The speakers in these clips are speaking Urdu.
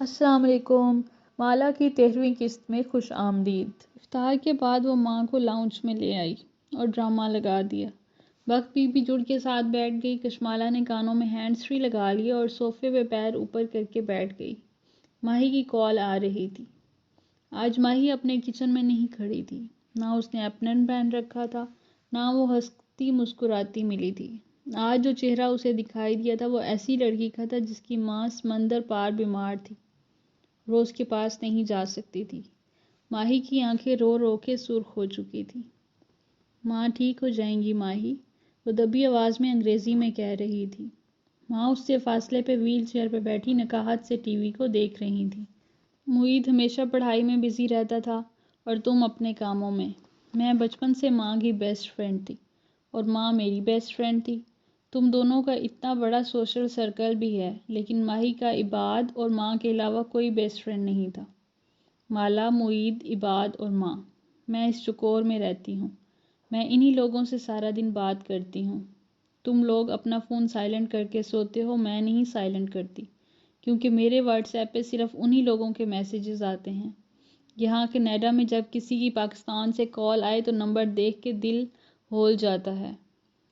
السلام علیکم۔ مالا کی 13ویں قسط میں خوش آمدید۔ افطار کے بعد وہ ماں کو لاؤنج میں لے آئی اور ڈرامہ لگا دیا۔ وقت بی بی جڑ کے ساتھ بیٹھ گئی۔ کشمالہ نے کانوں میں ہینڈز فری لگا لیا اور صوفے پہ پیر اوپر کر کے بیٹھ گئی۔ ماہی کی کال آ رہی تھی۔ آج ماہی اپنے کچن میں نہیں کھڑی تھی، نہ اس نے اپرن پہن رکھا تھا، نہ وہ ہنستی مسکراتی ملی تھی۔ آج جو چہرہ اسے دکھائی دیا تھا وہ ایسی لڑکی کا تھا جس کی ماں سمندر پار بیمار تھی، روز کے پاس نہیں جا سکتی تھی۔ ماہی کی آنکھیں رو رو کے سرخ ہو چکی تھی۔ ماں ٹھیک ہو جائیں گی ماہی، وہ دبی آواز میں انگریزی میں کہہ رہی تھی۔ ماں اس سے فاصلے پہ ویل چیئر پہ بیٹھی نکاہت سے ٹی وی کو دیکھ رہی تھی۔ معید ہمیشہ پڑھائی میں بزی رہتا تھا اور تم اپنے کاموں میں۔ میں بچپن سے ماں کی بیسٹ فرینڈ تھی اور ماں میری بیسٹ فرینڈ تھی۔ تم دونوں کا اتنا بڑا سوشل سرکل بھی ہے، لیکن ماہی کا عباد اور ماں کے علاوہ کوئی بیسٹ فرینڈ نہیں تھا۔ مالا، معید، عباد اور ماں، میں اس چکور میں رہتی ہوں۔ میں انہی لوگوں سے سارا دن بات کرتی ہوں۔ تم لوگ اپنا فون سائلنٹ کر کے سوتے ہو، میں نہیں سائلنٹ کرتی، کیونکہ میرے واٹس ایپ پہ صرف انہی لوگوں کے میسیجز آتے ہیں۔ یہاں کینیڈا میں جب کسی کی پاکستان سے کال آئے تو نمبر دیکھ کے دل ہول جاتا ہے۔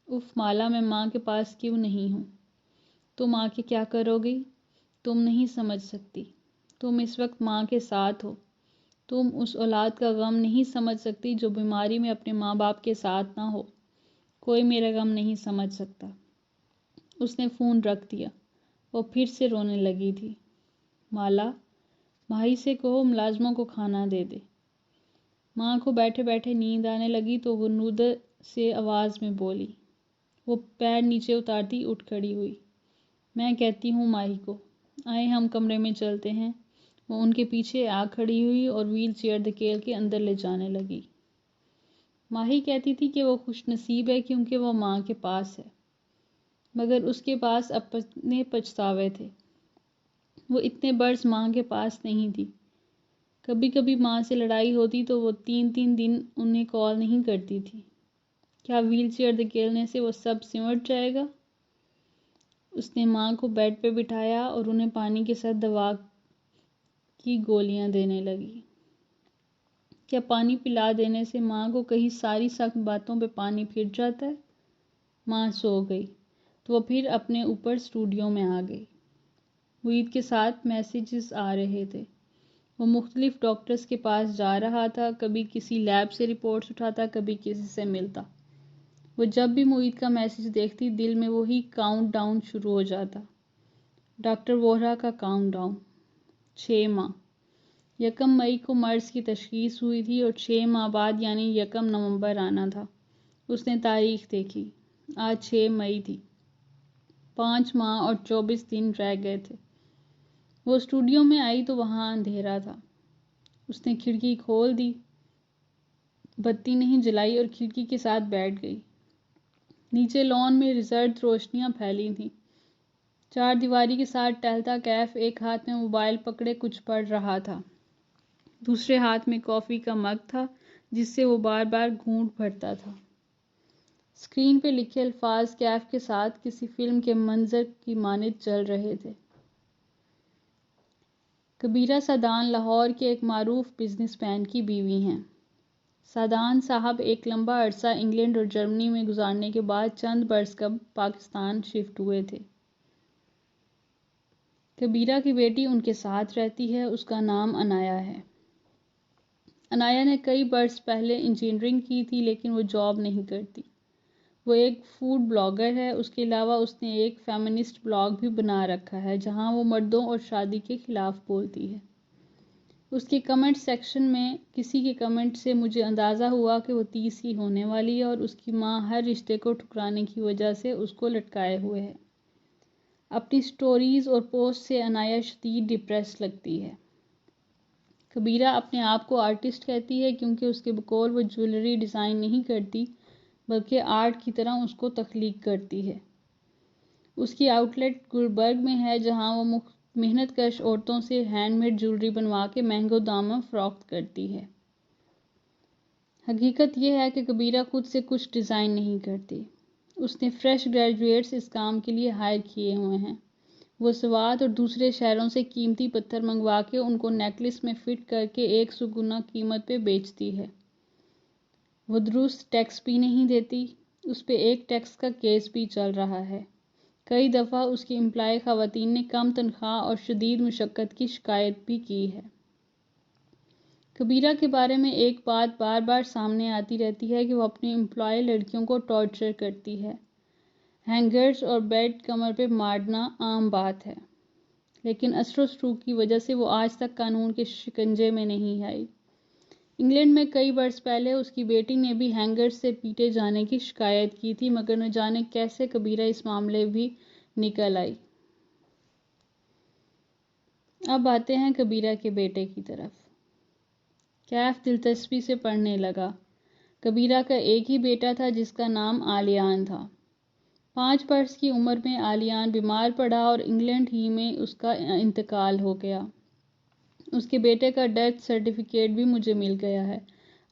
اف مالا، میں ماں کے پاس کیوں نہیں ہوں؟ تم آ کے کیا کرو گی؟ تم نہیں سمجھ سکتی۔ تم اس وقت ماں کے ساتھ ہو۔ تم اس اولاد کا غم نہیں سمجھ سکتی جو بیماری میں اپنے ماں باپ کے ساتھ نہ ہو۔ کوئی میرا غم نہیں سمجھ سکتا۔ اس نے فون رکھ دیا۔ وہ پھر سے رونے لگی تھی۔ مالا، ماہی سے کہو ملازموں کو کھانا دے دے۔ ماں کو بیٹھے بیٹھے نیند آنے لگی تو وہ نودر سے آواز میں بولی۔ وہ پیر نیچے اتارتی اٹھ کھڑی ہوئی۔ میں کہتی ہوں ماہی کو، آئے ہم کمرے میں چلتے ہیں۔ وہ ان کے پیچھے آ کھڑی ہوئی اور ویل چیئر دھکیل کے اندر لے جانے لگی۔ ماہی کہتی تھی کہ وہ خوش نصیب ہے کیونکہ وہ ماں کے پاس ہے، مگر اس کے پاس اپنے پچھتاوے تھے۔ وہ اتنے برس ماں کے پاس نہیں تھی۔ کبھی کبھی ماں سے لڑائی ہوتی تو وہ 3 دن انہیں کال نہیں کرتی تھی۔ کیا ویل چیئر دھکیلنے سے وہ سب سمٹ جائے گا؟ اس نے ماں کو بیڈ پہ بٹھایا اور انہیں پانی کے ساتھ دوا کی گولیاں دینے لگی۔ کیا پانی پلا دینے سے ماں کو کہیں ساری سخت باتوں پہ پانی پھر جاتا ہے؟ ماں سو گئی تو وہ پھر اپنے اوپر اسٹوڈیو میں آ گئی۔ معید کے ساتھ میسیجز آ رہے تھے۔ وہ مختلف ڈاکٹرز کے پاس جا رہا تھا، کبھی کسی لیب سے رپورٹس اٹھاتا، کبھی کسی سے ملتا۔ وہ جب بھی معید کا میسیج دیکھتی دل میں وہی کاؤنٹ ڈاؤن شروع ہو جاتا۔ ڈاکٹر ووہرا کا کاؤنٹ ڈاؤن۔ 6 ماہ۔ 1 مئی کو مرض کی تشخیص ہوئی تھی اور 6 ماہ بعد یعنی 1 نومبر آنا تھا۔ اس نے تاریخ دیکھی۔ آج 6 مئی تھی۔ 5 ماہ اور 24 دن رہ گئے تھے۔ وہ اسٹوڈیو میں آئی تو وہاں اندھیرا تھا۔ اس نے کھڑکی کھول دی، بتی نہیں جلائی اور کھڑکی کے ساتھ بیٹھ گئی۔ نیچے لان میں زرد روشنیاں پھیلی تھیں۔ 4 دیواری کے ساتھ ٹہلتا کیف ایک ہاتھ میں موبائل پکڑے کچھ پڑھ رہا تھا، دوسرے ہاتھ میں کافی کا مگ تھا جس سے وہ بار بار گھونٹ بھرتا تھا۔ اسکرین پہ لکھے الفاظ کیف کے ساتھ کسی فلم کے منظر کی مانند چل رہے تھے۔ کبیرہ سعدان لاہور کے ایک معروف بزنس مین کی بیوی ہیں۔ سعدان صاحب ایک لمبا عرصہ انگلینڈ اور جرمنی میں گزارنے کے بعد چند برس قبل پاکستان شفٹ ہوئے تھے۔ کبیرہ کی بیٹی ان کے ساتھ رہتی ہے، اس کا نام عنایا ہے۔ عنایا نے کئی برس پہلے انجینئرنگ کی تھی لیکن وہ جاب نہیں کرتی۔ وہ ایک فوڈ بلاگر ہے۔ اس کے علاوہ اس نے ایک فیمنسٹ بلاگ بھی بنا رکھا ہے جہاں وہ مردوں اور شادی کے خلاف بولتی ہے۔ اس کے کمنٹ سیکشن میں کسی کے کمنٹ سے مجھے اندازہ ہوا کہ وہ 30 کی ہونے والی ہے اور اس کی ماں ہر رشتے کو ٹھکرانے کی وجہ سے اس کو لٹکائے ہوئے ہے۔ اپنی سٹوریز اور پوسٹ سے عنایا شدید ڈپریس لگتی ہے۔ کبیرہ اپنے آپ کو آرٹسٹ کہتی ہے کیونکہ اس کے بقول وہ جویلری ڈیزائن نہیں کرتی بلکہ آرٹ کی طرح اس کو تخلیق کرتی ہے۔ اس کی آؤٹ لیٹ گلبرگ میں ہے جہاں وہ محنت کش عورتوں سے ہینڈ میڈ جویلری بنوا کے مہنگوں داموں فروخت کرتی ہے۔ حقیقت یہ ہے کہ کبیرہ خود سے کچھ ڈیزائن نہیں کرتی۔ اس نے فریش گریجویٹس اس کام کے لیے ہائر کیے ہوئے ہیں۔ وہ سوات اور دوسرے شہروں سے قیمتی پتھر منگوا کے ان کو نیکلس میں فٹ کر کے 100 گنا قیمت پہ بیچتی ہے۔ وہ درست ٹیکس بھی نہیں دیتی۔ اس پہ ایک ٹیکس کا کیس بھی چل رہا ہے۔ کئی دفعہ اس کی امپلائی خواتین نے کم تنخواہ اور شدید مشقت کی شکایت بھی کی ہے۔ کبیرہ کے بارے میں ایک بات بار بار سامنے آتی رہتی ہے کہ وہ اپنی امپلائی لڑکیوں کو ٹارچر کرتی ہے۔ ہینگرز اور بیڈ کمر پہ مارنا عام بات ہے، لیکن اثر و سلوک کی وجہ سے وہ آج تک قانون کے شکنجے میں نہیں آئی۔ انگلینڈ میں کئی برس پہلے اس کی بیٹی نے بھی ہینگرز سے پیٹے جانے کی شکایت کی تھی، مگر نہ جانے کیسے کبیرہ اس معاملے بھی نکل آئی۔ اب آتے ہیں کبیرہ کے بیٹے کی طرف۔ کیف دلچسپی سے پڑھنے لگا۔ کبیرہ کا ایک ہی بیٹا تھا جس کا نام آلیان تھا۔ 5 برس کی عمر میں آلیان بیمار پڑا اور انگلینڈ ہی میں اس کا انتقال ہو گیا۔ اس کے بیٹے کا ڈیتھ سرٹیفکیٹ بھی مجھے مل گیا ہے۔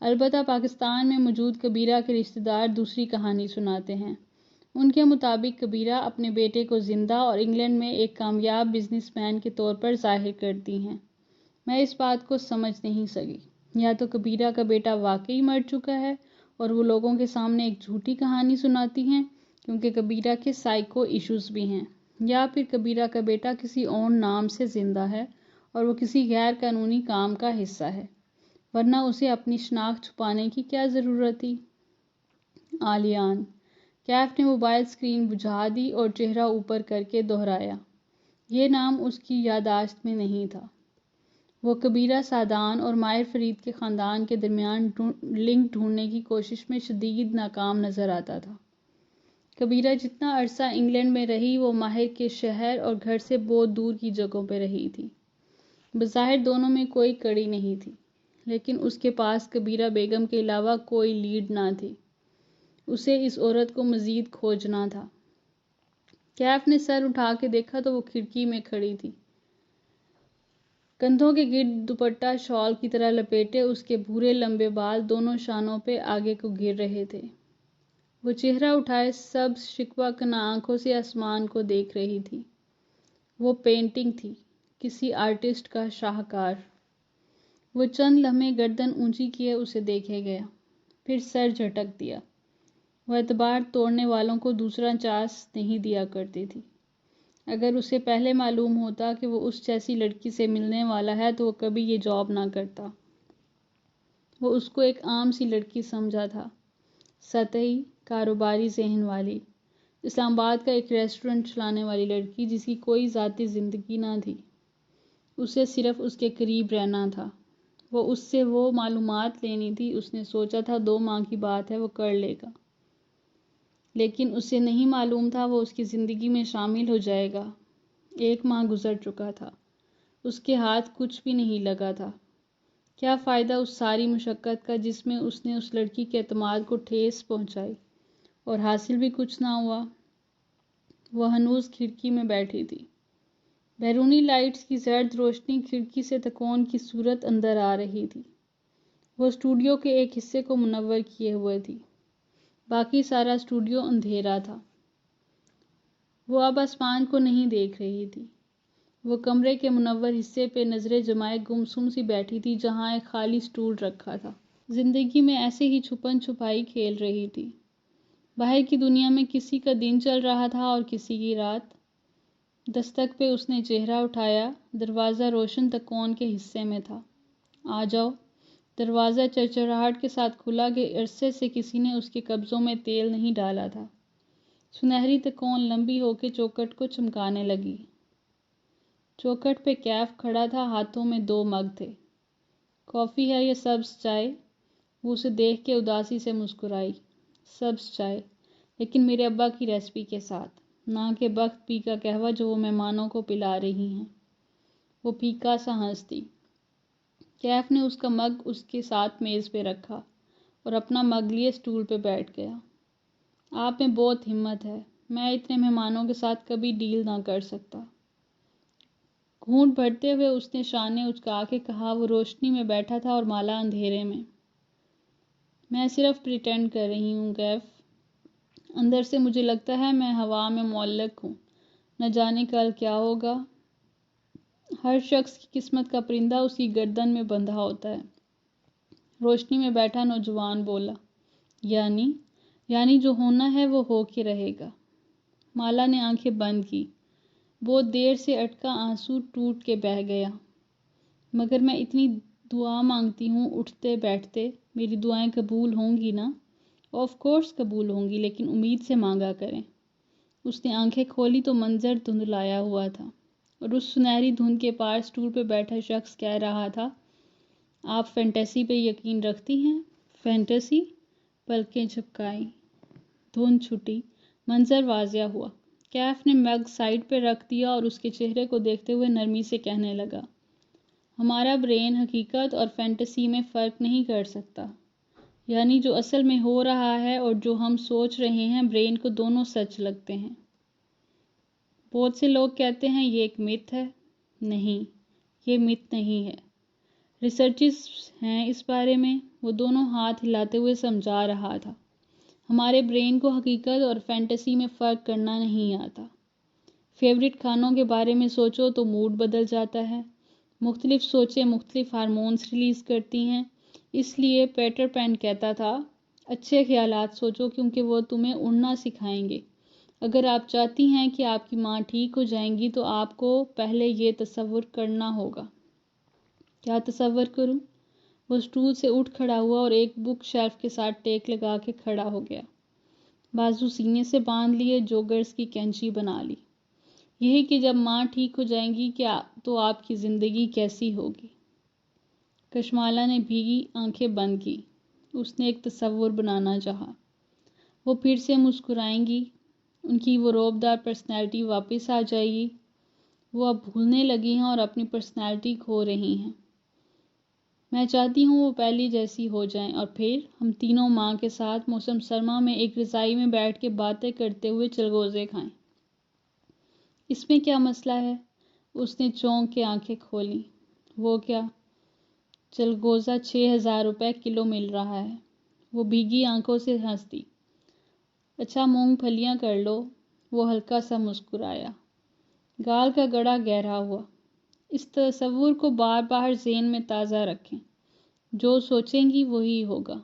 البتہ پاکستان میں موجود کبیرہ کے رشتہ دار دوسری کہانی سناتے ہیں۔ ان کے مطابق کبیرہ اپنے بیٹے کو زندہ اور انگلینڈ میں ایک کامیاب بزنس مین کے طور پر ظاہر کرتی ہیں۔ میں اس بات کو سمجھ نہیں سکی۔ یا تو کبیرہ کا بیٹا واقعی مر چکا ہے اور وہ لوگوں کے سامنے ایک جھوٹی کہانی سناتی ہیں کیونکہ کبیرہ کے سائیکو ایشوز بھی ہیں، یا پھر کبیرہ کا بیٹا کسی اور نام سے زندہ ہے اور وہ کسی غیر قانونی کام کا حصہ ہے، ورنہ اسے اپنی شناخت چھپانے کی کیا ضرورت تھی؟ آلیان۔ کیف نے موبائل سکرین بجھا دی اور چہرہ اوپر کر کے دہرایا۔ یہ نام اس کی یادداشت میں نہیں تھا۔ وہ کبیرہ سعدان اور ماہر فرید کے خاندان کے درمیان لنک ڈھونڈنے کی کوشش میں شدید ناکام نظر آتا تھا۔ کبیرہ جتنا عرصہ انگلینڈ میں رہی وہ ماہر کے شہر اور گھر سے بہت دور کی جگہوں پہ رہی تھی۔ بظاہر دونوں میں کوئی کڑی نہیں تھی، لیکن اس کے پاس کبیرہ بیگم کے علاوہ کوئی لیڈ نہ تھی۔ اسے اس عورت کو مزید کھوجنا تھا۔ کیف نے سر اٹھا کے دیکھا تو وہ کھڑکی میں کھڑی تھی۔ کندھوں کے گرد دوپٹہ شال کی طرح لپیٹے اس کے بھورے لمبے بال دونوں شانوں پہ آگے کو گر رہے تھے۔ وہ چہرہ اٹھائے سبز شکوہ کناں آنکھوں سے آسمان کو دیکھ رہی تھی۔ وہ پینٹنگ تھی، کسی آرٹسٹ کا شاہکار۔ وہ چند لمحے گردن اونچی کیے اسے دیکھے گیا، پھر سر جھٹک دیا۔ وہ اعتبار توڑنے والوں کو دوسرا چانس نہیں دیا کرتی تھی۔ اگر اسے پہلے معلوم ہوتا کہ وہ اس جیسی لڑکی سے ملنے والا ہے تو وہ کبھی یہ جاب نہ کرتا۔ وہ اس کو ایک عام سی لڑکی سمجھا تھا، سطحی، کاروباری ذہن والی، اسلام آباد کا ایک ریسٹورنٹ چلانے والی لڑکی جس کی کوئی ذاتی زندگی نہ تھی۔ اسے صرف اس کے قریب رہنا تھا۔ وہ اس سے وہ معلومات لینی تھی۔ اس نے سوچا تھا 2 ماہ کی بات ہے، وہ کر لے گا، لیکن اسے نہیں معلوم تھا وہ اس کی زندگی میں شامل ہو جائے گا۔ 1 ماہ گزر چکا تھا، اس کے ہاتھ کچھ بھی نہیں لگا تھا۔ کیا فائدہ اس ساری مشقت کا جس میں اس نے اس لڑکی کے اعتماد کو ٹھیس پہنچائی، اور حاصل بھی کچھ نہ ہوا۔ وہ ہنوز کھڑکی میں بیٹھی تھی۔ بیرونی لائٹس کی زرد روشنی کھڑکی سے تکون کی صورت اندر آ رہی تھی۔ وہ اسٹوڈیو کے ایک حصے کو منور کیے ہوئے تھی، باقی سارا اسٹوڈیو اندھیرا تھا۔ وہ اب آسمان کو نہیں دیکھ رہی تھی۔ وہ کمرے کے منور حصے پہ نظریں جمائے گمسم سی بیٹھی تھی جہاں ایک خالی اسٹول رکھا تھا۔ زندگی میں ایسے ہی چھپن چھپائی کھیل رہی تھی۔ باہر کی دنیا میں کسی کا دن چل رہا تھا اور کسی کی رات۔ دستک پہ اس نے چہرہ اٹھایا۔ دروازہ روشن تکون کے حصے میں تھا۔ آ جاؤ۔ دروازہ چرچراہٹ کے ساتھ کھلا کہ عرصے سے کسی نے اس کے قبضوں میں تیل نہیں ڈالا تھا۔ سنہری تکون لمبی ہو کے چوکھٹ کو چمکانے لگی۔ چوکھٹ پہ کیف کھڑا تھا، ہاتھوں میں 2 مگ تھے۔ کافی ہے یا سبز چائے؟ وہ اسے دیکھ کے اداسی سے مسکرائی۔ سبز چائے، لیکن میرے ابا کی ریسپی کے ساتھ، نہ کہ بخت پی کا قہوہ جو وہ مہمانوں کو پلا رہی ہیں۔ وہ پھیکا سا ہنس دی۔ کیف نے اس کا مگ اس کے ساتھ میز پہ رکھا اور اپنا مگ لیے اسٹول پہ بیٹھ گیا۔ آپ میں بہت ہمت ہے، میں اتنے مہمانوں کے ساتھ کبھی ڈیل نہ کر سکتا۔ گھونٹ بھرتے ہوئے اس نے شانے اچکا کے کہا، وہ روشنی میں بیٹھا تھا اور مالا اندھیرے میں۔ میں صرف پریٹینڈ کر رہی ہوں کیف۔ اندر سے مجھے لگتا ہے میں ہوا میں معلق ہوں، نہ جانے کل کیا ہوگا۔ ہر شخص کی قسمت کا پرندہ اس کی گردن میں بندھا ہوتا ہے۔ روشنی میں بیٹھا نوجوان بولا، یعنی جو ہونا ہے وہ ہو کے رہے گا۔ مالا نے آنکھیں بند کی۔ بہت دیر سے اٹکا آنسو ٹوٹ کے بہہ گیا۔ مگر میں اتنی دعا مانگتی ہوں اٹھتے بیٹھتے، میری دعائیں قبول ہوں گی نا؟ آف کورس قبول ہوں گی، لیکن امید سے مانگا کریں۔ اس نے آنکھیں کھولی تو منظر دھندلایا ہوا تھا، اور اس سنہری دھند کے پار سٹول پہ بیٹھا شخص کہہ رہا تھا، آپ فینٹیسی پہ یقین رکھتی ہیں؟ فینٹیسی؟ پلکیں جھپکائیں، دھند چھٹی، منظر واضح ہوا۔ کیف نے مگ سائڈ پہ رکھ دیا اور اس کے چہرے کو دیکھتے ہوئے نرمی سے کہنے لگا، ہمارا برین حقیقت اور فینٹیسی میں فرق نہیں کر سکتا۔ یعنی جو اصل میں ہو رہا ہے اور جو ہم سوچ رہے ہیں، برین کو دونوں سچ لگتے ہیں۔ بہت سے لوگ کہتے ہیں یہ ایک مت ہے۔ نہیں، یہ مت نہیں ہے۔ ریسرچز ہیں اس بارے میں، وہ دونوں ہاتھ ہلاتے ہوئے سمجھا رہا تھا۔ ہمارے برین کو حقیقت اور فینٹیسی میں فرق کرنا نہیں آتا۔ فیورٹ کھانوں کے بارے میں سوچو تو موڈ بدل جاتا ہے۔ مختلف سوچیں مختلف ہارمونز ریلیز کرتی ہیں۔ اس لیے پیٹر پین کہتا تھا، اچھے خیالات سوچو کیونکہ وہ تمہیں اڑنا سکھائیں گے۔ اگر آپ چاہتی ہیں کہ آپ کی ماں ٹھیک ہو جائیں گی تو آپ کو پہلے یہ تصور کرنا ہوگا۔ کیا تصور کروں؟ وہ سٹول سے اٹھ کھڑا ہوا اور ایک بک شیلف کے ساتھ ٹیک لگا کے کھڑا ہو گیا۔ بازو سینے سے باندھ لیے، جوگرز کی کینچی بنا لی۔ یہی کہ جب ماں ٹھیک ہو جائیں گی تو آپ کی زندگی کیسی ہوگی؟ کشمالا نے بھیگی آنکھیں بند کی۔ اس نے ایک تصور بنانا چاہا۔ وہ پھر سے مسکرائیں گی، ان کی وہ رعبدار پرسنالٹی واپس آ جائے گی۔ وہ اب بھولنے لگی ہیں اور اپنی پرسنالٹی کھو رہی ہیں۔ میں چاہتی ہوں وہ پہلی جیسی ہو جائیں، اور پھر ہم تینوں ماں کے ساتھ موسم سرما میں ایک رضائی میں بیٹھ کے باتیں کرتے ہوئے چلگوزے کھائیں۔ اس میں کیا مسئلہ ہے؟ اس نے چونک کے آنکھیں کھولیں۔ وہ کیا؟ چلگوزہ 6000 روپے کلو مل رہا ہے۔ وہ بھیگی آنکھوں سے ہنس دی۔ اچھا مونگ پھلیاں کر لو۔ وہ ہلکا سا مسکرایا۔ گال کا گڑا گہرا ہوا۔ اس تصور کو بار بار ذہن میں تازہ رکھیں، جو سوچیں گی وہی ہوگا۔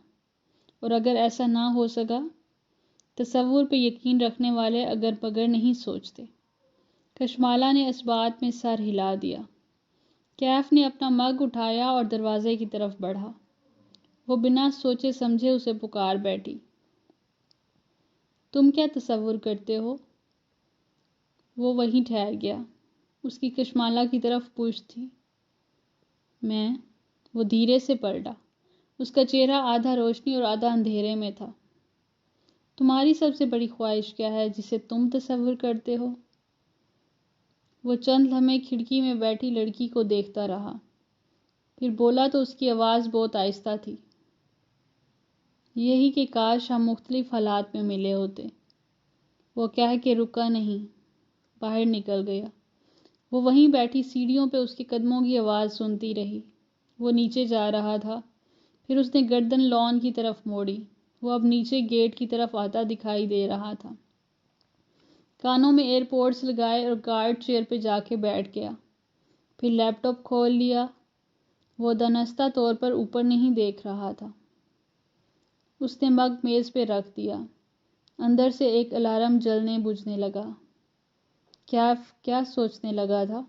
اور اگر ایسا نہ ہو سکا، تصور پہ یقین رکھنے والے اگر بغیر نہیں سوچتے۔ کشمالا نے اس بات میں سر ہلا دیا۔ کیف نے اپنا مگ اٹھایا اور دروازے کی طرف بڑھا۔ وہ بنا سوچے سمجھے اسے پکار بیٹھی۔ تم کیا تصور کرتے ہو؟ وہ وہیں ٹھہر گیا۔ اس کی کشمالا کی طرف پشت تھی۔ وہ دھیرے سے پلٹا۔ اس کا چہرہ آدھا روشنی اور آدھا اندھیرے میں تھا۔ تمہاری سب سے بڑی خواہش کیا ہے جسے تم تصور کرتے ہو؟ وہ چند لمحے کھڑکی میں بیٹھی لڑکی کو دیکھتا رہا، پھر بولا تو اس کی آواز بہت آہستہ تھی، یہی کہ کاش ہم مختلف حالات میں ملے ہوتے۔ وہ کہہ کے رکا نہیں، باہر نکل گیا۔ وہ وہیں بیٹھی سیڑھیوں پہ اس کے قدموں کی آواز سنتی رہی۔ وہ نیچے جا رہا تھا، پھر اس نے گردن لان کی طرف موڑی۔ وہ اب نیچے گیٹ کی طرف آتا دکھائی دے رہا تھا۔ کانوں میں ایئر پوڈز لگائے اور گارڈ چیئر پہ جا کے بیٹھ گیا۔ پھر لیپ ٹاپ کھول لیا۔ وہ دانستہ طور پر اوپر نہیں دیکھ رہا تھا۔ اس نے مگ میز پہ رکھ دیا۔ اندر سے ایک الارم جلنے بجھنے لگا۔ کیف کیا سوچنے لگا تھا؟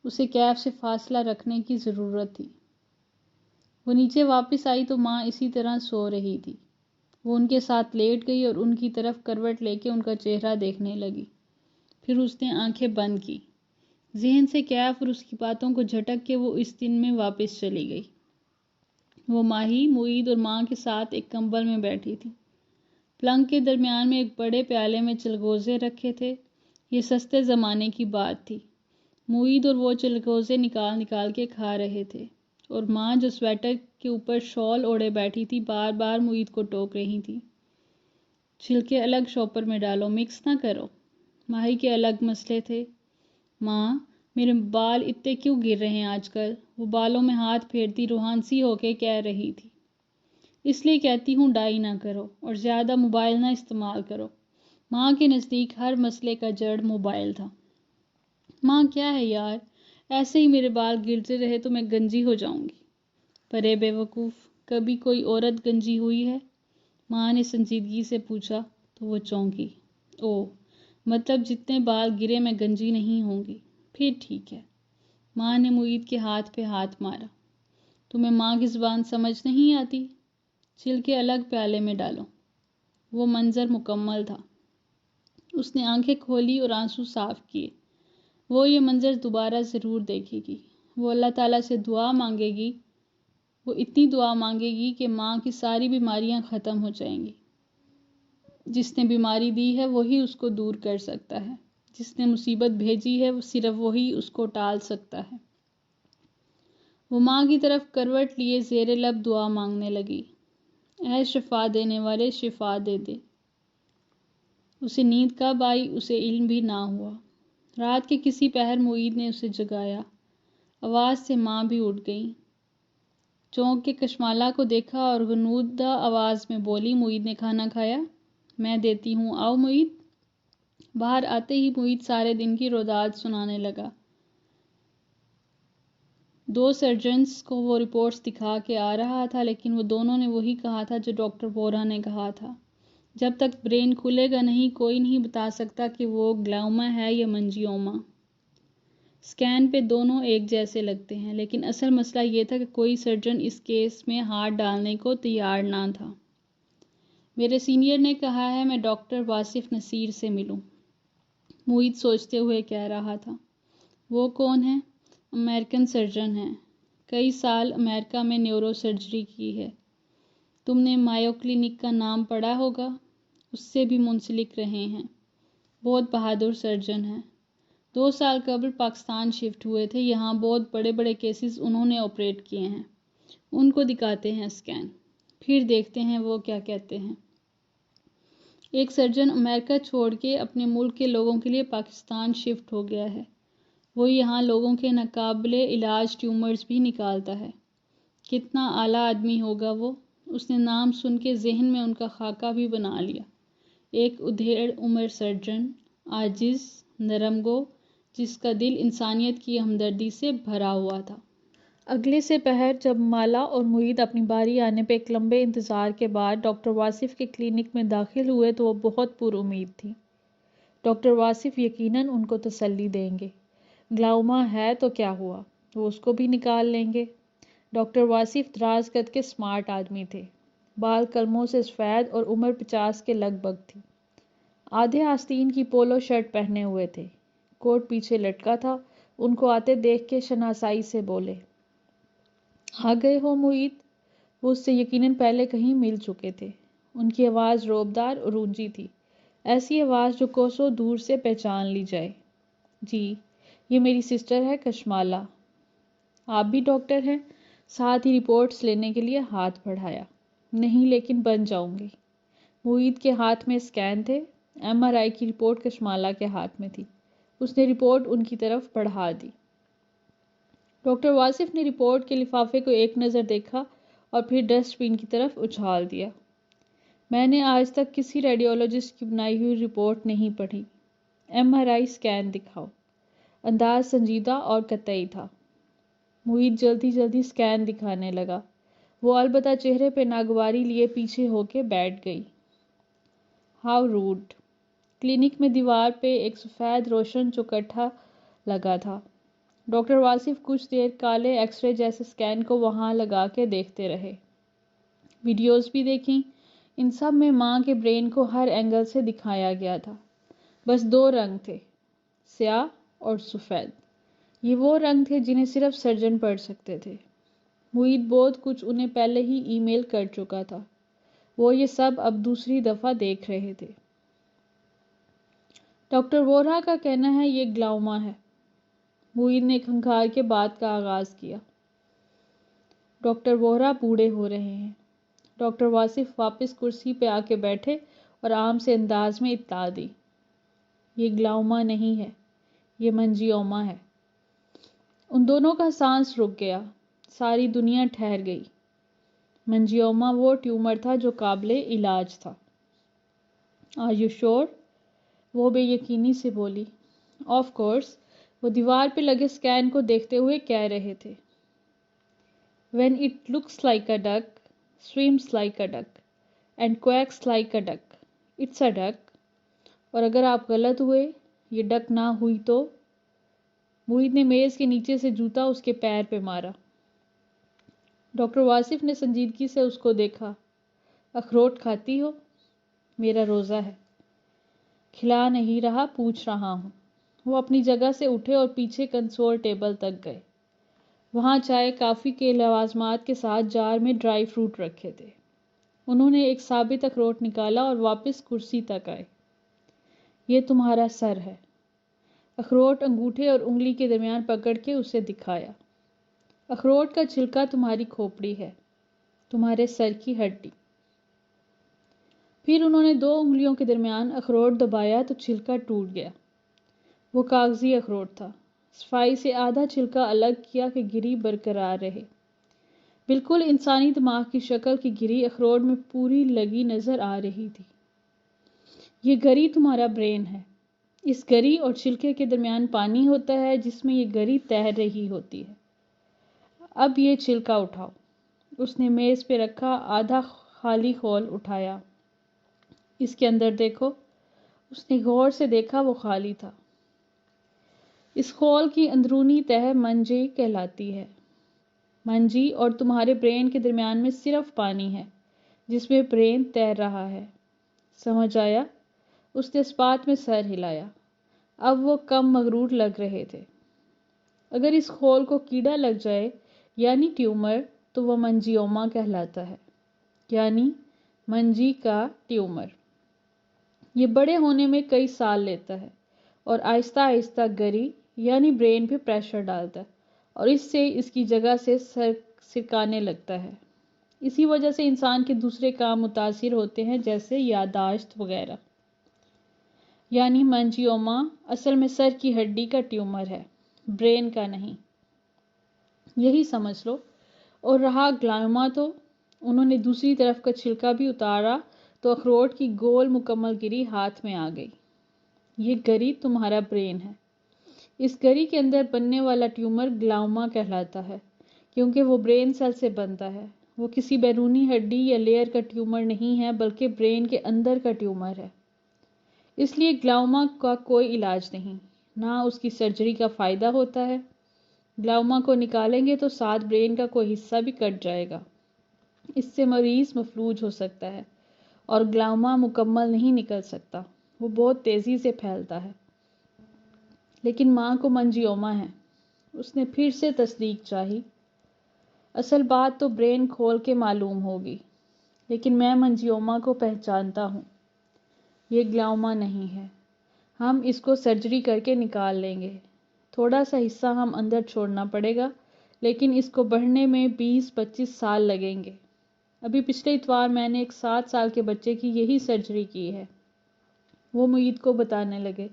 اسے کیف سے فاصلہ رکھنے کی ضرورت تھی۔ وہ نیچے واپس آئی تو ماں اسی طرح سو رہی تھی۔ وہ ان کے ساتھ لیٹ گئی اور ان کی طرف کروٹ لے کے ان کا چہرہ دیکھنے لگی۔ پھر اس نے آنکھیں بند کی۔ ذہن سے کیف اور اس کی باتوں کو جھٹک کے وہ اس دن میں واپس چلی گئی۔ وہ ماہی، معید اور ماں کے ساتھ ایک کمبل میں بیٹھی تھی۔ پلنگ کے درمیان میں ایک بڑے پیالے میں چلگوزے رکھے تھے۔ یہ سستے زمانے کی بات تھی۔ معید اور وہ چلگوزے نکال نکال کے کھا رہے تھے، اور ماں جو سویٹر کے اوپر شال اوڑھے بیٹھی تھی بار بار معید کو ٹوک رہی تھی، چھلکے الگ شاپر میں ڈالو، مکس نہ کرو۔ ماہی کے الگ مسئلے تھے۔ ماں، میرے بال اتنے کیوں گر رہے ہیں آج کل؟ وہ بالوں میں ہاتھ پھیرتی روحانسی ہو کے کہہ رہی تھی۔ اس لیے کہتی ہوں ڈائی نہ کرو اور زیادہ موبائل نہ استعمال کرو۔ ماں کے نزدیک ہر مسئلے کا جڑ موبائل تھا۔ ماں کیا ہے یار، ایسے ہی میرے بال گرتے رہے تو میں گنجی ہو جاؤں گی۔ پر اے بے وقوف، کبھی کوئی عورت گنجی ہوئی ہے؟ ماں نے سنجیدگی سے پوچھا تو وہ چونکی۔ او، مطلب جتنے بال گرے میں گنجی نہیں ہوں گی، پھر ٹھیک ہے۔ ماں نے معید کے ہاتھ پہ ہاتھ مارا۔ تمہیں ماں کی زبان سمجھ نہیں آتی؟ چھلکے الگ پیالے میں ڈالو۔ وہ منظر مکمل تھا۔ اس نے آنکھیں کھولی اور آنسو صاف کیے۔ وہ یہ منظر دوبارہ ضرور دیکھے گی۔ وہ اللہ تعالیٰ سے دعا مانگے گی۔ وہ اتنی دعا مانگے گی کہ ماں کی ساری بیماریاں ختم ہو جائیں گی۔ جس نے بیماری دی ہے وہی اس کو دور کر سکتا ہے۔ جس نے مصیبت بھیجی ہے صرف وہی اس کو ٹال سکتا ہے۔ وہ ماں کی طرف کروٹ لیے زیر لب دعا مانگنے لگی۔ اے شفا دینے والے، شفا دے دے۔ اسے نیند کب آئی اسے علم بھی نہ ہوا۔ رات کے کسی پہر معید نے اسے جگایا۔ آواز سے ماں بھی اٹھ گئی۔ چونک کے کشمالہ کو دیکھا اور غنودہ آواز میں بولی، معید نے کھانا کھایا؟ میں دیتی ہوں، آؤ معید۔ باہر آتے ہی معید سارے دن کی روداد سنانے لگا۔ 2 سرجنز کو وہ رپورٹس دکھا کے آ رہا تھا، لیکن وہ دونوں نے وہی کہا تھا جو ڈاکٹر وورا نے کہا تھا۔ جب تک برین کھلے گا نہیں، کوئی نہیں بتا سکتا کہ وہ گلاؤما ہے یا منجیوما۔ اسکین پہ دونوں ایک جیسے لگتے ہیں، لیکن اصل مسئلہ یہ تھا کہ کوئی سرجن اس کیس میں ہاتھ ڈالنے کو تیار نہ تھا۔ میرے سینئر نے کہا ہے میں ڈاکٹر واصف نصیر سے ملوں، معید سوچتے ہوئے کہہ رہا تھا۔ وہ کون ہیں؟ امریکن سرجن ہیں، کئی سال امریکہ میں نیورو سرجری کی ہے۔ تم نے مایو کلینک کا نام پڑھا ہوگا، اس سے بھی منسلک رہے ہیں۔ بہت بہادر سرجن ہیں۔ 2 سال قبل پاکستان شفٹ ہوئے تھے، یہاں بہت بڑے بڑے کیسز انہوں نے آپریٹ کیے ہیں۔ ان کو دکھاتے ہیں اسکین، پھر دیکھتے ہیں وہ کیا کہتے ہیں۔ ایک سرجن امریکہ چھوڑ کے اپنے ملک کے لوگوں کے لیے پاکستان شفٹ ہو گیا ہے۔ وہ یہاں لوگوں کے ناقابل علاج ٹیومرز بھی نکالتا ہے۔ کتنا اعلیٰ آدمی ہوگا وہ، اس نے نام سن کے ذہن میں ان کا خاکہ بھی بنا لیا۔ ایک ادھیڑ عمر سرجن، عاجز، نرم گو، جس کا دل انسانیت کی ہمدردی سے بھرا ہوا تھا۔ اگلے سے پہر جب مالا اور معید اپنی باری آنے پہ ایک لمبے انتظار کے بعد ڈاکٹر واصف کے کلینک میں داخل ہوئے تو وہ بہت پر امید تھی۔ ڈاکٹر واصف یقیناً ان کو تسلی دیں گے۔ گلاؤما ہے تو کیا ہوا، وہ اس کو بھی نکال لیں گے۔ ڈاکٹر واصف دراز قد کے سمارٹ آدمی تھے، بال قلموں سے سفید اور عمر 50 کے لگ بھگ تھی۔ آدھے آستین کی پولو شرٹ پہنے ہوئے تھے، کوٹ پیچھے لٹکا تھا۔ ان کو آتے دیکھ کے شناسائی سے بولے، آ گئے ہو معید؟ وہ اس سے یقیناً پہلے کہیں مل چکے تھے۔ ان کی آواز روبدار اور اونچی تھی، ایسی آواز جو کوسوں دور سے پہچان لی جائے۔ جی، یہ میری سسٹر ہے کشمالہ۔ آپ بھی ڈاکٹر ہیں؟ ساتھ ہی رپورٹس لینے کے لیے ہاتھ بڑھایا۔ نہیں، لیکن بن جاؤں گی۔ معید کے ہاتھ میں اسکین تھے، MRI کی رپورٹ کشمالہ کے ہاتھ میں تھی۔ اس نے رپورٹ ان کی طرف بڑھا دی۔ ڈاکٹر واصف نے رپورٹ کے لفافے کو ایک نظر دیکھا اور پھر ڈسٹ بن کی طرف اچھال دیا۔ میں نے آج تک کسی ریڈیولوجسٹ کی بنائی ہوئی رپورٹ نہیں پڑھی۔ MRI اسکین دکھاؤ۔ انداز سنجیدہ اور قطعی تھا۔ معید جلدی جلدی اسکین دکھانے لگا۔ وہ البتہ چہرے پہ ناگواری لیے پیچھے ہو کے بیٹھ گئی۔ How road. کلینک میں دیوار پہ ایک سفید روشن چوکٹھا لگا تھا۔ ڈاکٹر واصف کچھ دیر کالے ایکس رے جیسے اسکین کو وہاں لگا کے دیکھتے رہے۔ ویڈیوز بھی دیکھیں، ان سب میں ماں کے برین کو ہر اینگل سے دکھایا گیا تھا۔ بس 2 رنگ تھے، سیاہ اور سفید۔ یہ وہ رنگ تھے جنہیں صرف سرجن پڑھ سکتے تھے۔ معید بہت کچھ انہیں پہلے ہی ای میل کر چکا تھا۔ وہ یہ سب اب دوسری دفعہ دیکھ رہے تھے۔ ڈاکٹر وورا کا کہنا ہے یہ گلاؤما ہے۔ معید نے کھنکھار کے بات کا آغاز کیا۔ ڈاکٹر وورا بوڑھے ہو رہے ہیں۔ ڈاکٹر واصف واپس کرسی پہ آ کے بیٹھے اور عام سے انداز میں اطلاع دی۔ یہ گلاؤما نہیں ہے، یہ منجیوما ہے۔ ان دونوں کا سانس رک گیا، ساری دنیا ٹھہر گئی۔ منجیوما وہ ٹیومر تھا جو قابل علاج تھا۔ آر یو شور؟ وہ بے یقینی سے بولی۔ آف کورس، وہ دیوار پہ لگے اسکین کو دیکھتے ہوئے کہہ رہے تھے، when it looks like a duck, swims like a duck, and quacks like a duck, it's a duck. اور اگر آپ غلط ہوئے، یہ ڈک نہ ہوئی تو؟ معید نے میز کے نیچے سے جوتا اس کے پیر پہ مارا۔ ڈاکٹر واصف نے سنجیدگی سے اس کو دیکھا۔ اخروٹ کھاتی ہو؟ میرا روزہ ہے۔ کھلا نہیں رہا، پوچھ رہا ہوں۔ وہ اپنی جگہ سے اٹھے اور پیچھے کنسول ٹیبل تک گئے۔ وہاں چائے کافی کے لوازمات کے ساتھ جار میں ڈرائی فروٹ رکھے تھے۔ انہوں نے ایک ثابت اخروٹ نکالا اور واپس کرسی تک آئے۔ یہ تمہارا سر ہے۔ اخروٹ انگوٹھے اور انگلی کے درمیان پکڑ کے اسے دکھایا۔ اخروٹ کا چھلکا تمہاری کھوپڑی ہے، تمہارے سر کی ہڈی۔ پھر انہوں نے 2 انگلیوں کے درمیان اخروٹ دبایا تو چھلکا ٹوٹ گیا۔ وہ کاغذی اخروٹ تھا۔ صفائی سے آدھا چھلکا الگ کیا کہ گری برقرار رہے۔ بالکل انسانی دماغ کی شکل کی گری اخروٹ میں پوری لگی نظر آ رہی تھی۔ یہ گری تمہارا برین ہے۔ اس گری اور چھلکے کے درمیان پانی ہوتا ہے جس میں یہ گری تیر رہی ہوتی ہے۔ اب یہ چھلکا اٹھاؤ۔ اس نے میز پہ رکھا آدھا خالی خول اٹھایا۔ اس کے اندر دیکھو۔ اس نے غور سے دیکھا، وہ خالی تھا۔ اس خول کی اندرونی تہہ منجی کہلاتی ہے۔ منجی اور تمہارے برین کے درمیان میں صرف پانی ہے جس میں برین تیر رہا ہے۔ سمجھ آیا؟ اس نے اس بات میں سر ہلایا۔ اب وہ کم مغرور لگ رہے تھے۔ اگر اس خول کو کیڑا لگ جائے یعنی ٹیومر تو وہ منجیوما کہلاتا ہے، یعنی منجی کا ٹیومر۔ یہ بڑے ہونے میں کئی سال لیتا ہے اور آہستہ آہستہ گری یعنی برین پہ پریشر ڈالتا ہے اور اس سے اس کی جگہ سے سرکانے لگتا ہے۔ اسی وجہ سے انسان کے دوسرے کام متاثر ہوتے ہیں جیسے یادداشت وغیرہ۔ یعنی منجیوما اصل میں سر کی ہڈی کا ٹیومر ہے، برین کا نہیں۔ یہی سمجھ لو۔ اور رہا گلائوما تو انہوں نے دوسری طرف کا چھلکا بھی اتارا تو اخروٹ کی گول مکمل گری ہاتھ میں آ گئی۔ یہ گری تمہارا برین ہے۔ اس گری کے اندر بننے والا ٹیومر گلائوما کہلاتا ہے کیونکہ وہ برین سیل سے بنتا ہے۔ وہ کسی بیرونی ہڈی یا لیئر کا ٹیومر نہیں ہے بلکہ برین کے اندر کا ٹیومر ہے۔ اس لیے گلائوما کا کوئی علاج نہیں، نہ اس کی سرجری کا فائدہ ہوتا ہے۔ گلائوما کو نکالیں گے تو ساتھ برین کا کوئی حصہ بھی کٹ جائے گا۔ اس سے مریض مفلوج ہو سکتا ہے اور گلائوما مکمل نہیں نکل سکتا، وہ بہت تیزی سے پھیلتا ہے۔ لیکن ماں کو منجیوما ہے۔ اس نے پھر سے تصدیق چاہی۔ اصل بات تو برین کھول کے معلوم ہوگی، لیکن میں منجیوما کو پہچانتا ہوں۔ یہ گلائوما نہیں ہے۔ ہم اس کو سرجری کر کے نکال لیں گے۔ تھوڑا سا حصہ ہم اندر چھوڑنا پڑے گا لیکن اس کو بڑھنے میں 20-25 سال لگیں گے۔ ابھی پچھلے اتوار میں نے ایک 7 سال کے بچے کی یہی سرجری کی ہے۔ وہ معید کو بتانے لگے۔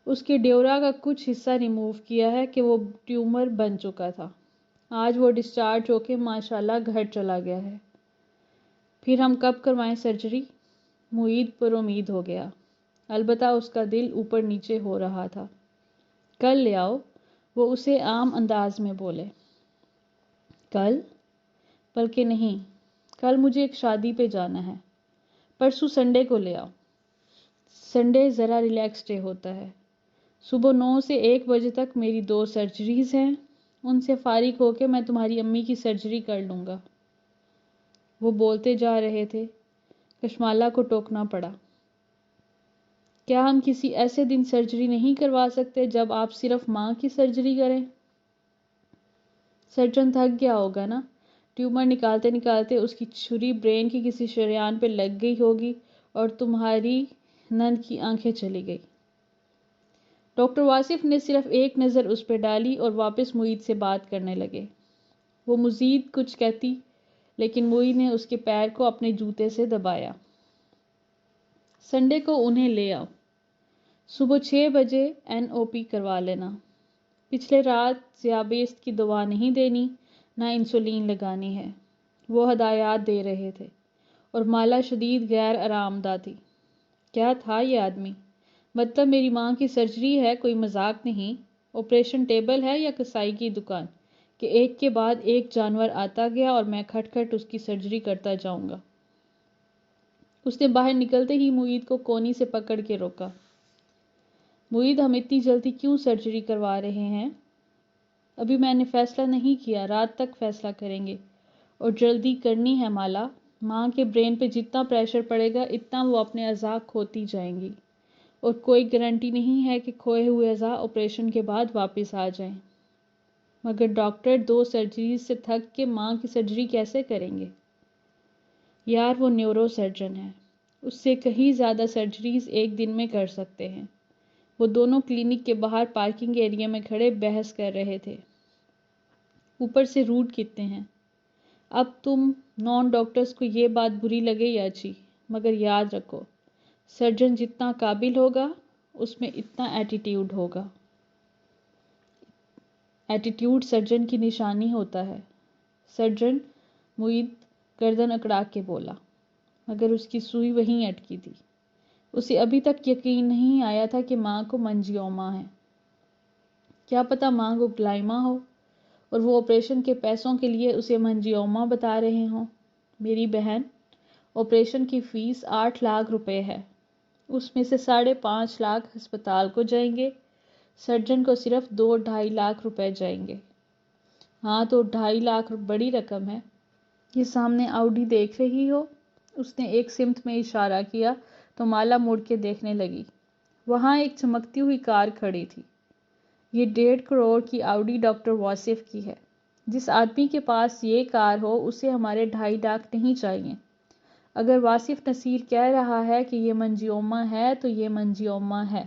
اس کے ڈیورا کا کچھ حصہ ریموو کیا ہے کہ وہ ٹیومر بن چکا تھا۔ آج وہ ڈسچارج ہو کے ماشاءاللہ گھر چلا گیا ہے۔ پھر ہم کب کروائیں سرجری؟ معید پر امید ہو گیا، البتہ اس کا دل اوپر نیچے ہو رہا تھا۔ کل لے آؤ، وہ اسے عام انداز میں بولے۔ کل؟ بلکہ نہیں، کل مجھے ایک شادی پہ جانا ہے۔ پرسوں سنڈے کو لے آؤ۔ سنڈے ذرا ریلیکس ڈے ہوتا ہے۔ صبح 9 سے 1 بجے تک میری 2 سرجریز ہیں، ان سے فارغ ہو کے میں تمہاری امی کی سرجری کر لوں گا۔ وہ بولتے جا رہے تھے، کشمالہ کو ٹوکنا پڑا۔ کیا ہم کسی ایسے دن سرجری نہیں کروا سکتے جب آپ صرف ماں کی سرجری کریں؟ سرجن تھک گیا ہوگا نا، ٹیومر نکالتے نکالتے اس کی چھری برین کی کسی شریان پہ لگ گئی ہوگی اور تمہاری نند کی آنکھیں چلی گئی۔ ڈاکٹر واصف نے صرف ایک نظر اس پہ ڈالی اور واپس معید سے بات کرنے لگے۔ وہ مزید کچھ کہتی لیکن معید نے اس کے پیر کو اپنے جوتے سے دبایا۔ سنڈے کو انہیں لے آؤ۔ صبح 6 بجے NOP کروا لینا۔ پچھلے رات ذیابیطس کی دوا نہیں دینی، نہ انسولین لگانی ہے۔ وہ ہدایات دے رہے تھے اور مالا شدید غیر آرام دہ تھی۔ کیا تھا یہ آدمی؟ مطلب میری ماں کی سرجری ہے، کوئی مذاق نہیں، آپریشن ٹیبل ہے یا کسائی کی دکان کہ ایک کے بعد ایک جانور آتا گیا اور میں کھٹ کھٹ اس کی سرجری کرتا جاؤں گا۔ اس نے باہر نکلتے ہی معید کو کونی سے پکڑ کے روکا۔ معید، ہم اتنی جلدی کیوں سرجری کروا رہے ہیں؟ ابھی میں نے فیصلہ نہیں کیا، رات تک فیصلہ کریں گے، اور جلدی کرنی ہے مالا۔ ماں کے برین پہ جتنا پریشر پڑے گا اتنا وہ اپنے اعضاء کھوتی جائیں گی، اور کوئی گارنٹی نہیں ہے کہ کھوئے ہوئے اعضاء آپریشن کے بعد واپس آ جائیں۔ مگر ڈاکٹر 2 سرجریز سے تھک کے ماں کی سرجری کیسے کریں گے؟ یار وہ نیورو سرجن ہے، اس سے کہیں زیادہ سرجریز ایک دن میں کر سکتے ہیں۔ وہ دونوں کلینک کے باہر پارکنگ ایریا میں کھڑے بحث کر رہے تھے۔ اوپر سے روڈ کتنے ہیں۔ اب تم نان ڈاکٹرز کو یہ بات بری لگے یا اچھی، مگر یاد رکھو، سرجن جتنا قابل ہوگا اس میں اتنا ایٹیٹیوڈ ہوگا۔ ایٹیٹیوڈ سرجن کی نشانی ہوتا ہے۔ سرجن، معید گردن اکڑا کے بولا، مگر اس کی سوئی وہیں اٹکی تھی۔ اسے ابھی تک یقین نہیں آیا تھا کہ ماں کو منجیوما ہے۔ کیا پتہ ماں کو گلائما ہو اور وہ آپریشن کے پیسوں کے لیے اسے منجیوما بتا رہے ہوں۔ میری بہن، آپریشن کی فیس 8 لاکھ روپے ہے، اس میں سے 5.5 لاکھ ہسپتال کو جائیں گے، سرجن کو صرف 2-2.5 لاکھ روپے جائیں گے۔ ہاں تو 2.5 لاکھ بڑی رقم ہے۔ یہ سامنے آؤڈی دیکھ رہی ہو؟ اس نے ایک سمت میں اشارہ کیا تو مالا مڑ کے دیکھنے لگی۔ وہاں ایک چمکتی ہوئی کار کھڑی تھی۔ یہ 1.5 کروڑ کی آؤڈی ڈاکٹر واصف کی ہے۔ جس آدمی کے پاس یہ کار ہو اسے ہمارے 2.5 لاکھ نہیں چاہیے۔ اگر واصف نصیر کہہ رہا ہے کہ یہ منجیوما ہے تو یہ منجیوما ہے۔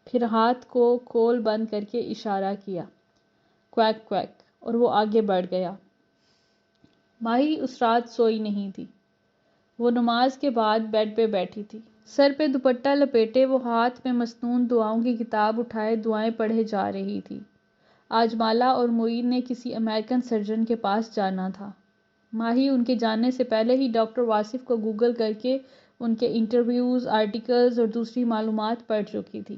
پھر ہاتھ کو کھول بند کر کے اشارہ کیا، کویک کویک، اور وہ آگے بڑھ گیا۔ ماہی اس رات سوئی نہیں تھی۔ وہ نماز کے بعد بیڈ پہ بیٹھی تھی، سر پہ دوپٹہ لپیٹے وہ ہاتھ میں مسنون دعاؤں کی کتاب اٹھائے دعائیں پڑھے جا رہی تھی۔ آج مالا اور معید نے کسی امریکن سرجن کے پاس جانا تھا۔ ماہی ان کے جانے سے پہلے ہی ڈاکٹر واصف کو گوگل کر کے ان کے انٹرویوز، آرٹیکلز اور دوسری معلومات پڑھ چکی تھی۔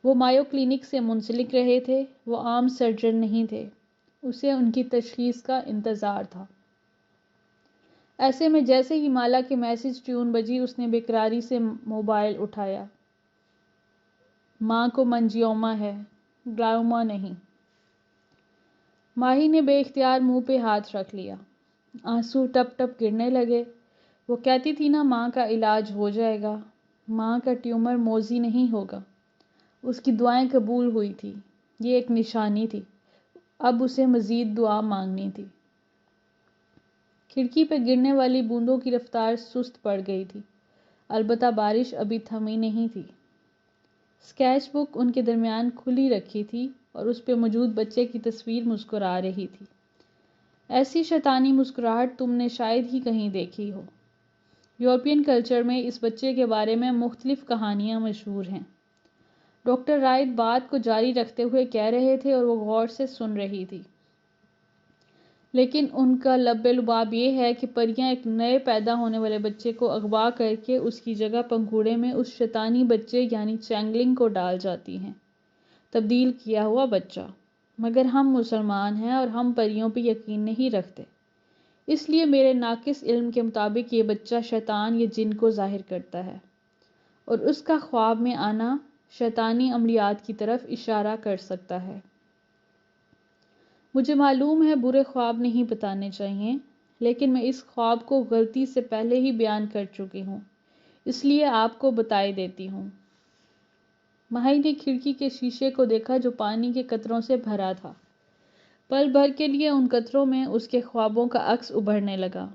وہ مایو کلینک سے منسلک رہے تھے، وہ عام سرجن نہیں تھے، اسے ان کی تشخیص کا انتظار تھا۔ ایسے میں جیسے ہی مالا کے میسج ٹیون بجی اس نے بےقراری سے موبائل اٹھایا۔ ماں کو منجیوما ہے، گلائوما نہیں۔ ماہی نے بے اختیار منہ پہ ہاتھ رکھ لیا۔ آنسو ٹپ ٹپ گرنے لگے۔ وہ کہتی تھی نا ماں کا علاج ہو جائے گا، ماں کا ٹیومر موذی نہیں ہوگا۔ اس کی دعائیں قبول ہوئی تھی، یہ ایک نشانی تھی۔ اب اسے مزید دعا مانگنی تھی۔ کھڑکی پہ گرنے والی بوندوں کی رفتار سست پڑ گئی تھی، البتہ بارش ابھی تھمی نہیں تھی۔ اسکیچ بک ان کے درمیان کھلی رکھی تھی اور اس پہ موجود بچے کی تصویر مسکرا رہی تھی۔ ایسی شیطانی مسکراہٹ تم نے شاید ہی کہیں دیکھی ہو۔ یورپین کلچر میں اس بچے کے بارے میں مختلف کہانیاں مشہور ہیں۔ ڈاکٹر رائٹ بات کو جاری رکھتے ہوئے کہہ رہے تھے اور وہ غور سے سن رہی تھی۔ لیکن ان کا لب لباب یہ ہے کہ پریاں ایک نئے پیدا ہونے والے بچے کو اغوا کر کے اس کی جگہ پنگھوڑے میں اس شیطانی بچے یعنی چینگلنگ کو ڈال جاتی ہیں، تبدیل کیا ہوا بچہ۔ مگر ہم مسلمان ہیں اور ہم پریوں پہ یقین نہیں رکھتے، اس لیے میرے ناقص علم کے مطابق یہ بچہ شیطان یا جن کو ظاہر کرتا ہے، اور اس کا خواب میں آنا شیطانی عملیات کی طرف اشارہ کر سکتا ہے۔ مجھے معلوم ہے برے خواب نہیں بتانے چاہیے، لیکن میں اس خواب کو غلطی سے پہلے ہی بیان کر چکی ہوں، اس لیے آپ کو بتائی دیتی ہوں۔ ماہی نے کھڑکی کے شیشے کو دیکھا جو پانی کے قطروں سے بھرا تھا۔ پل بھر کے لیے ان قطروں میں اس کے خوابوں کا عکس ابھرنے لگا۔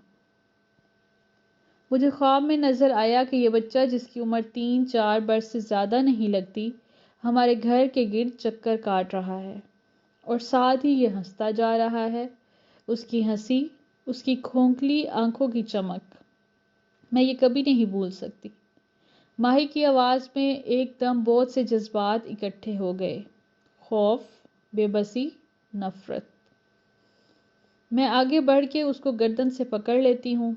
مجھے خواب میں نظر آیا کہ یہ بچہ جس کی عمر 3-4 برس سے زیادہ نہیں لگتی، ہمارے گھر کے گرد چکر کاٹ رہا ہے، اور ساتھ ہی یہ ہنستا جا رہا ہے۔ اس کی ہنسی، اس کی کھونکھلی آنکھوں کی چمک، میں یہ کبھی نہیں بھول سکتی۔ ماہی کی آواز میں ایک دم بہت سے جذبات اکٹھے ہو گئے، خوف، بے بسی، نفرت۔ میں آگے بڑھ کے اس کو گردن سے پکڑ لیتی ہوں،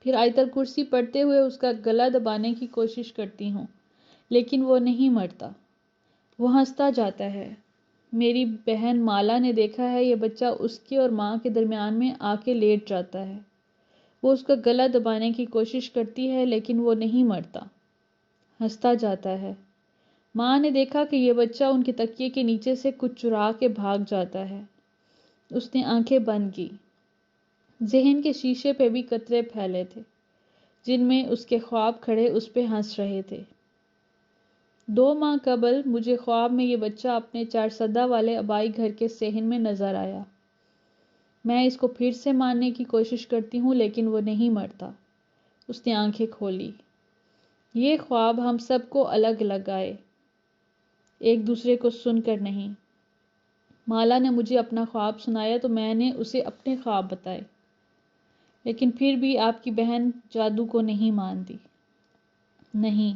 پھر آیت الکرسی پڑھتے ہوئے اس کا گلا دبانے کی کوشش کرتی ہوں، لیکن وہ نہیں مرتا، وہ ہنستا جاتا ہے۔ میری بہن مالا نے دیکھا ہے، یہ بچہ اس کے اور ماں کے درمیان میں آ کے لیٹ جاتا ہے۔ وہ اس کا گلا دبانے کی کوشش کرتی ہے لیکن وہ نہیں مرتا، ہنستا جاتا ہے۔ ماں نے دیکھا کہ یہ بچہ ان کے تکیے کے نیچے سے کچھ چرا کے بھاگ جاتا ہے۔ اس نے آنکھیں بند کی۔ ذہن کے شیشے پہ بھی قطرے پھیلے تھے جن میں اس کے خواب کھڑے اس پہ ہنس رہے تھے۔ 2 ماہ قبل مجھے خواب میں یہ بچہ اپنے 4 سدہ والے آبائی گھر کے صحن میں نظر آیا۔ میں اس کو پھر سے مارنے کی کوشش کرتی ہوں لیکن وہ نہیں مرتا۔ اس نے آنکھیں کھولی۔ یہ خواب ہم سب کو الگ الگ آئے، ایک دوسرے کو سن کر نہیں۔ مالا نے مجھے اپنا خواب سنایا تو میں نے اسے اپنے خواب بتائے، لیکن پھر بھی آپ کی بہن جادو کو نہیں مانتی۔ نہیں،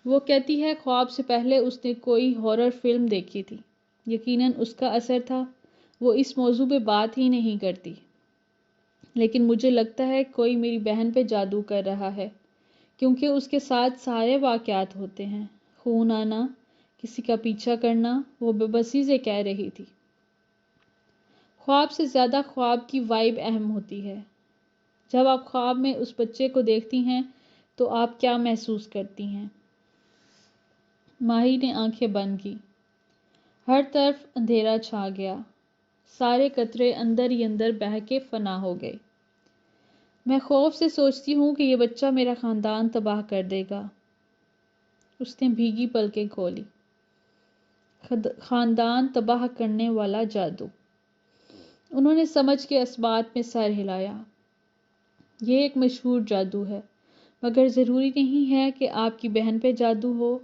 وہ کہتی ہے خواب سے پہلے اس نے کوئی ہارر فلم دیکھی تھی۔ یقیناً اس کا اثر تھا، وہ اس موضوع پہ بات ہی نہیں کرتی۔ لیکن مجھے لگتا ہے کوئی میری بہن پہ جادو کر رہا ہے، کیونکہ اس کے ساتھ سارے واقعات ہوتے ہیں، خون آنا، کسی کا پیچھا کرنا، وہ بے بسی سے کہہ رہی تھی۔ خواب سے زیادہ خواب کی وائب اہم ہوتی ہے۔ جب آپ خواب میں اس بچے کو دیکھتی ہیں تو آپ کیا محسوس کرتی ہیں؟ ماہی نے آنکھیں بند کی۔ ہر طرف اندھیرا چھا گیا، سارے قطرے اندر ہی اندر بہہ کے فنا ہو گئے۔ میں خوف سے سوچتی ہوں کہ یہ بچہ میرا خاندان تباہ کر دے گا۔ اس نے بھیگی پلکیں کھولی۔ خاندان تباہ کرنے والا جادو۔ انہوں نے سمجھ کے اسبات میں سر ہلایا۔ یہ ایک مشہور جادو ہے، مگر ضروری نہیں ہے کہ آپ کی بہن پہ جادو ہو۔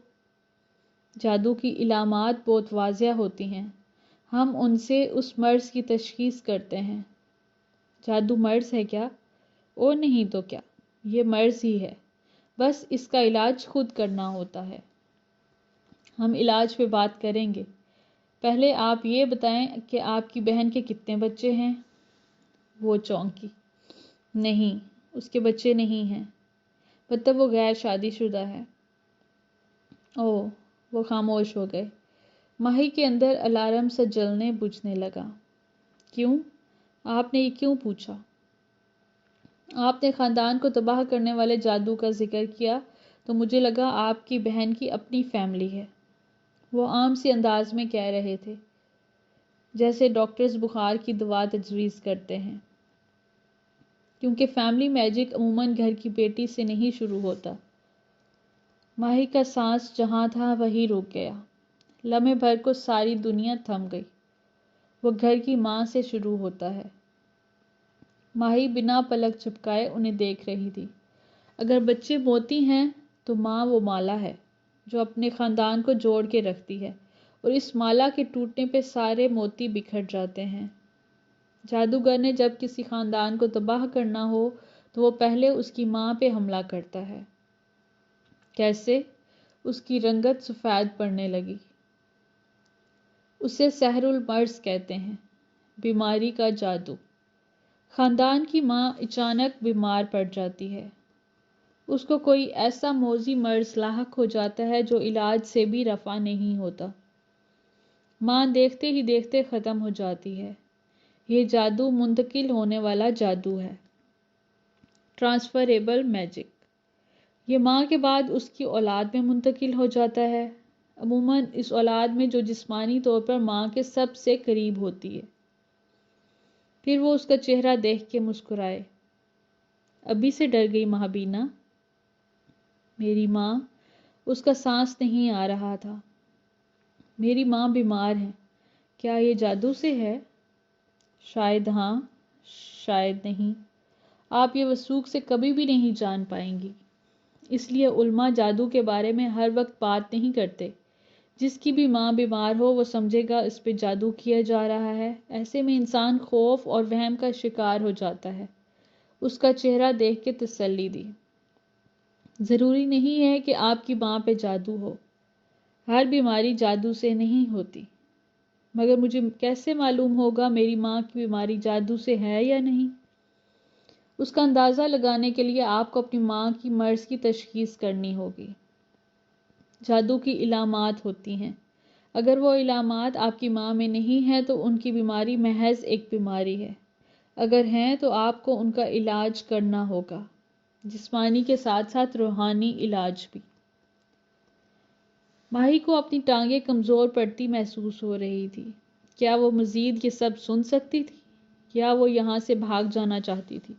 جادو کی علامات بہت واضح ہوتی ہیں، ہم ان سے اس مرض کی تشخیص کرتے ہیں۔ جادو مرض ہے کیا؟ اور نہیں تو کیا، یہ مرض ہی ہے، بس اس کا علاج خود کرنا ہوتا ہے۔ ہم علاج پہ بات کریں گے، پہلے آپ یہ بتائیں کہ آپ کی بہن کے کتنے بچے ہیں؟ وہ چونکی۔ نہیں، اس کے بچے نہیں ہیں، مطلب وہ غیر شادی شدہ ہے۔ اوہ، وہ خاموش ہو گئے۔ ماہی کے اندر الارم سا جلنے بجھنے لگا۔ کیوں؟ آپ نے یہ کیوں پوچھا؟ آپ نے خاندان کو تباہ کرنے والے جادو کا ذکر کیا تو مجھے لگا آپ کی بہن کی اپنی فیملی ہے۔ وہ عام سی انداز میں کہہ رہے تھے، جیسے ڈاکٹرز بخار کی دوا تجویز کرتے ہیں، کیونکہ فیملی میجک عموماً گھر کی بیٹی سے نہیں شروع ہوتا۔ ماہی کا سانس جہاں تھا وہیں رک گیا۔ لمحے بھر کو ساری دنیا تھم گئی۔ وہ گھر کی ماں سے شروع ہوتا ہے۔ ماہی بنا پلک جھپکائے انہیں دیکھ رہی تھی۔ اگر بچے موتی ہیں تو ماں وہ مالا ہے جو اپنے خاندان کو جوڑ کے رکھتی ہے، اور اس مالا کے ٹوٹنے پہ سارے موتی بکھر جاتے ہیں۔ جادوگر نے جب کسی خاندان کو تباہ کرنا ہو تو وہ پہلے اس کی ماں پہ حملہ کرتا ہے۔ کیسے؟ اس کی رنگت سفید پڑنے لگی۔ اسے سحر المرض کہتے ہیں، بیماری کا جادو۔ خاندان کی ماں اچانک بیمار پڑ جاتی ہے، اس کو کوئی ایسا موذی مرض لاحق ہو جاتا ہے جو علاج سے بھی رفع نہیں ہوتا۔ ماں دیکھتے ہی دیکھتے ختم ہو جاتی ہے۔ یہ جادو منتقل ہونے والا جادو ہے، ٹرانسفریبل میجک۔ یہ ماں کے بعد اس کی اولاد میں منتقل ہو جاتا ہے، عموماً اس اولاد میں جو جسمانی طور پر ماں کے سب سے قریب ہوتی ہے۔ پھر وہ اس کا چہرہ دیکھ کے مسکرائے۔ ابھی سے ڈر گئی مہابینا؟ میری ماں، اس کا سانس نہیں آ رہا تھا۔ میری ماں بیمار ہے، کیا یہ جادو سے ہے؟ شاید ہاں، شاید نہیں، آپ یہ وثوق سے کبھی بھی نہیں جان پائیں گی۔ اس لیے علماء جادو کے بارے میں ہر وقت بات نہیں کرتے۔ جس کی بھی ماں بیمار ہو وہ سمجھے گا اس پہ جادو کیا جا رہا ہے، ایسے میں انسان خوف اور وہم کا شکار ہو جاتا ہے۔ اس کا چہرہ دیکھ کے تسلی دی۔ ضروری نہیں ہے کہ آپ کی ماں پہ جادو ہو، ہر بیماری جادو سے نہیں ہوتی، مگر مجھے کیسے معلوم ہوگا میری ماں کی بیماری جادو سے ہے یا نہیں؟ اس کا اندازہ لگانے کے لیے آپ کو اپنی ماں کی مرض کی تشخیص کرنی ہوگی۔ جادو کی علامات ہوتی ہیں۔ اگر وہ علامات آپ کی ماں میں نہیں ہیں تو ان کی بیماری محض ایک بیماری ہے، اگر ہیں تو آپ کو ان کا علاج کرنا ہوگا، جسمانی کے ساتھ ساتھ روحانی علاج بھی۔ ماہی کو اپنی ٹانگیں کمزور پڑتی محسوس ہو رہی تھی۔ کیا وہ مزید یہ سب سن سکتی تھی یا وہ یہاں سے بھاگ جانا چاہتی تھی؟